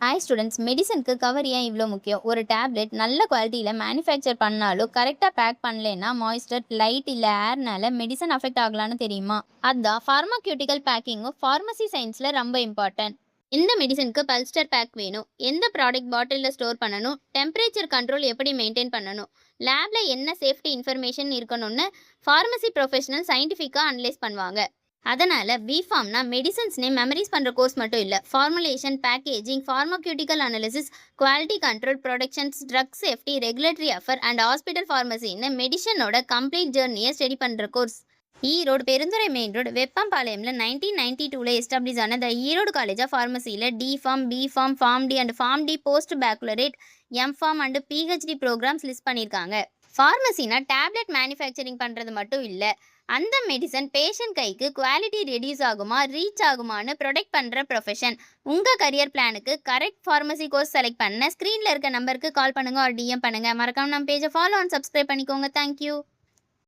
Hi students, மெடிசனுக்கு cover ஏன் இவ்வளோ முக்கியம்? ஒரு டேப்லெட் நல்ல குவாலிட்டியில் மேனுஃபேக்சர் பண்ணாலும் கரெக்டாக பேக் பண்ணலைன்னா மாய்ஸ்டர், லைட் இல்லை ஏர்னால மெடிசன் அஃபெக்ட் ஆகலான்னு தெரியுமா? அதுதான் ஃபார்மாக்யூட்டிக்கல் பேக்கிங்கும் ஃபார்மசி சயின்ஸில் ரொம்ப இம்பார்ட்டன்ட். இந்த மெடிசனுக்கு பல்ஸ்டர் பேக் வேணும், எந்த ப்ராடக்ட் பாட்டிலில் ஸ்டோர் பண்ணணும், டெம்பரேச்சர் கண்ட்ரோல் எப்படி மெயின்டைன் பண்ணணும், லேபில் என்ன சேஃப்டி இன்ஃபர்மேஷன் இருக்கணும்னு ஃபார்மசி ப்ரொஃபஷனல் சயின்டிஃபிக்காக அனலைஸ் பண்ணுவாங்க. அதனால பிஃபார்ம்னா மெடிசன்ஸ் நேம் மெமரிஸ் பண்ணுற கோர்ஸ் மட்டும் இல்லை, formulation, packaging, pharmaceutical analysis, quality control, productions, drug safety, regulatory affair and hospital ஃபார்மசின்னு மெடிசனோட கம்ப்ளீட் ஜேர்னியை ஸ்டடி பண்ணுற course. Erode Perundurai main road வெப்பம்பாளையம்ல 1992 எஸ்டாப்ளிஷ் ஆன த ஈரோடு காலேஜ் ஆஃப் ஃபார்மசியில் D Pharm, B Pharm, pharm D and pharm D post baccalaureate, M Pharm and PhD programs list பண்ணியிருக்காங்க. ஃபார்மசினா tablet manufacturing பண்ணுறது மட்டும் இல்லை, அந்த மெடிசன் பேஷண்ட் கைக்கு குவாலிட்டி ரெடியூஸ் ஆகுமா, ரீச் ஆகுமான்னு ப்ரொடெக்ட் பண்ணுற ப்ரொஃபஷன். உங்கள் கரியர் பிளானுக்கு கரெக்ட் ஃபார்மசி கோர்ஸ் செலக்ட் பண்ண ஸ்க்ரீனில் இருக்க நம்பருக்கு கால் பண்ணுங்கள் ஆர் டிஎம் பண்ணுங்கள். மறக்காம நம்ம பேஜை ஃபாலோ அண்ட் சப்ஸ்கிரைப் பண்ணிக்கோங்க. தேங்க்யூ.